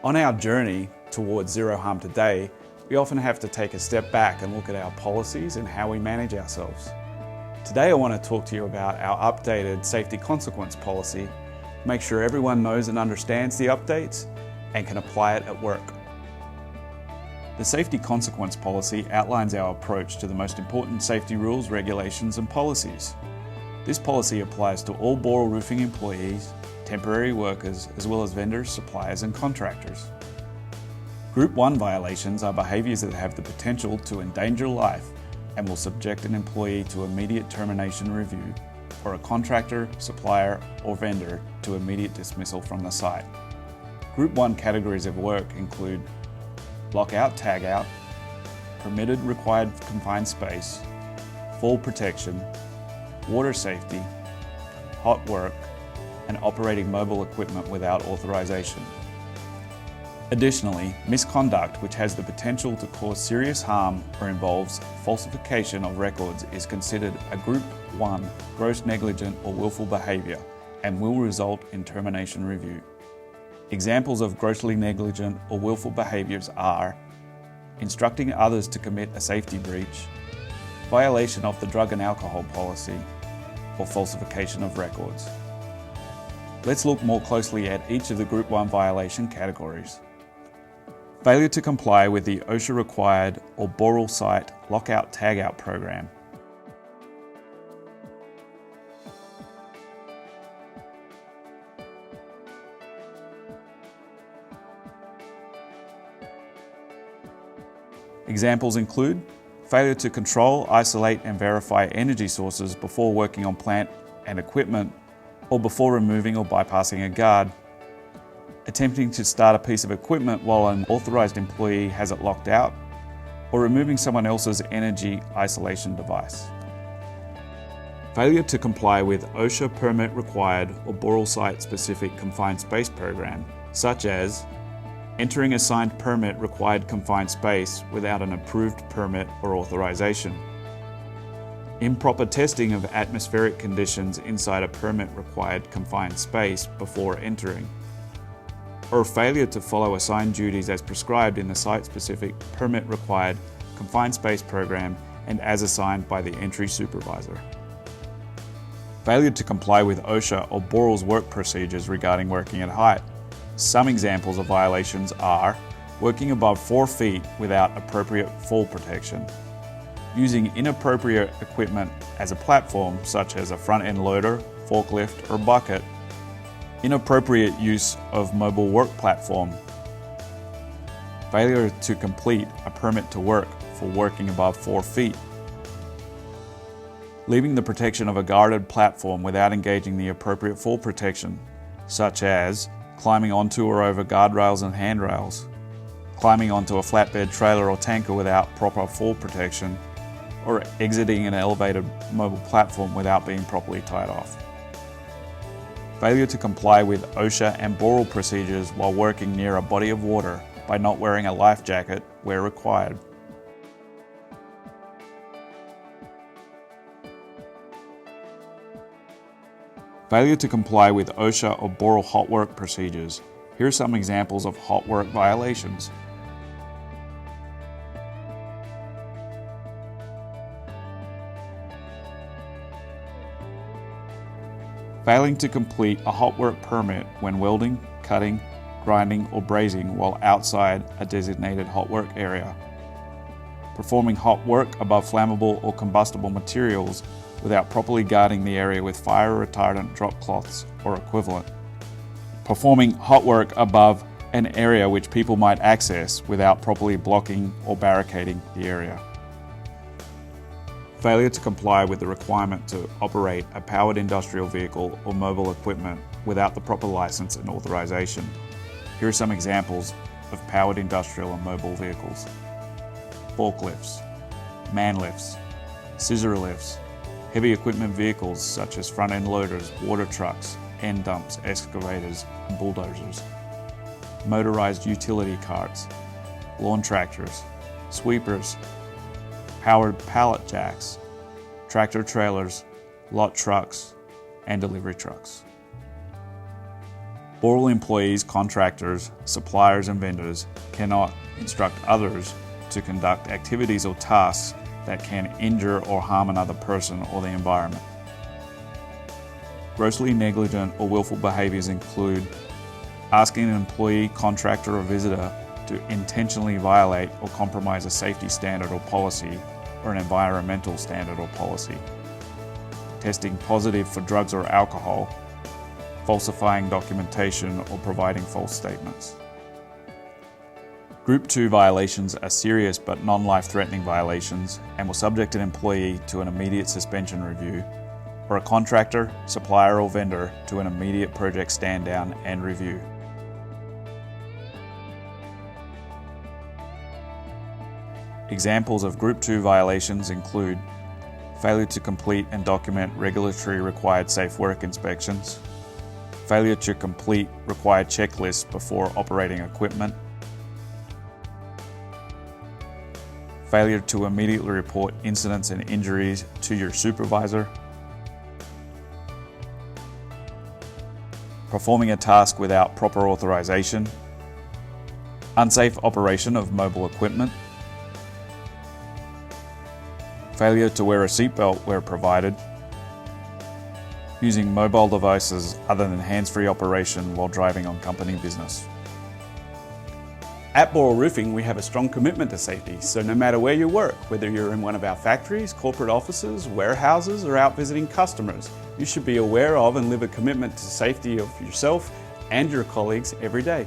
On our journey towards zero harm today, we often have to take a step back and look at our policies and how we manage ourselves. Today I want to talk to you about our updated safety consequence policy, make sure everyone knows and understands the updates and can apply it at work. The safety consequence policy outlines our approach to the most important safety rules, regulations and policies. This policy applies to all Boral roofing employees, temporary workers, as well as vendors, suppliers and contractors. Group 1 violations are behaviours that have the potential to endanger life and will subject an employee to immediate termination review, or a contractor, supplier or vendor to immediate dismissal from the site. Group 1 categories of work include lockout, tagout, permitted required confined space, fall protection, water safety, hot work, and operating mobile equipment without authorization. Additionally, misconduct which has the potential to cause serious harm or involves falsification of records is considered a Group 1 gross negligent or willful behaviour and will result in termination review. Examples of grossly negligent or willful behaviours are instructing others to commit a safety breach, violation of the drug and alcohol policy, or falsification of records. Let's look more closely at each of the Group 1 violation categories. Failure to comply with the OSHA required or Boral site lockout tagout program. Examples include failure to control, isolate and verify energy sources before working on plant and equipment or before removing or bypassing a guard, attempting to start a piece of equipment while an authorised employee has it locked out, or removing someone else's energy isolation device. Failure to comply with OSHA permit required or Boral site specific confined space program, such as entering a signed permit required confined space without an approved permit or authorization. Improper testing of atmospheric conditions inside a permit required confined space before entering. Or failure to follow assigned duties as prescribed in the site-specific permit required confined space program and as assigned by the entry supervisor. Failure to comply with OSHA or Boral's work procedures regarding working at height. Some examples of violations are working above 4 feet without appropriate fall protection, using inappropriate equipment as a platform such as a front-end loader, forklift or bucket, inappropriate use of mobile work platform, failure to complete a permit to work for working above 4 feet, leaving the protection of a guarded platform without engaging the appropriate fall protection, such as climbing onto or over guardrails and handrails, climbing onto a flatbed trailer or tanker without proper fall protection, or exiting an elevated mobile platform without being properly tied off. Failure to comply with OSHA and Boral procedures while working near a body of water by not wearing a life jacket where required. Failure to comply with OSHA or Boral hot work procedures. Here are some examples of hot work violations. Failing to complete a hot work permit when welding, cutting, grinding or brazing while outside a designated hot work area. Performing hot work above flammable or combustible materials without properly guarding the area with fire retardant drop cloths or equivalent. Performing hot work above an area which people might access without properly blocking or barricading the area. Failure to comply with the requirement to operate a powered industrial vehicle or mobile equipment without the proper license and authorization. Here are some examples of powered industrial and mobile vehicles: forklifts, man lifts, scissor lifts, heavy equipment vehicles such as front-end loaders, water trucks, end dumps, excavators, and bulldozers, motorized utility carts, lawn tractors, sweepers, powered pallet jacks, tractor trailers, lot trucks, and delivery trucks. Boral employees, contractors, suppliers and vendors cannot instruct others to conduct activities or tasks that can injure or harm another person or the environment. Grossly negligent or willful behaviours include asking an employee, contractor or visitor to intentionally violate or compromise a safety standard or policy or an environmental standard or policy, testing positive for drugs or alcohol, falsifying documentation or providing false statements. Group 2 violations are serious but non-life-threatening violations and will subject an employee to an immediate suspension review, or a contractor, supplier or vendor to an immediate project stand down and review. Examples of Group 2 violations include failure to complete and document regulatory required safe work inspections, failure to complete required checklists before operating equipment, failure to immediately report incidents and injuries to your supervisor, performing a task without proper authorization, unsafe operation of mobile equipment, failure to wear a seatbelt where provided, using mobile devices other than hands-free operation while driving on company business. At Boral Roofing, we have a strong commitment to safety, so no matter where you work, whether you're in one of our factories, corporate offices, warehouses, or out visiting customers, you should be aware of and live a commitment to safety of yourself and your colleagues every day.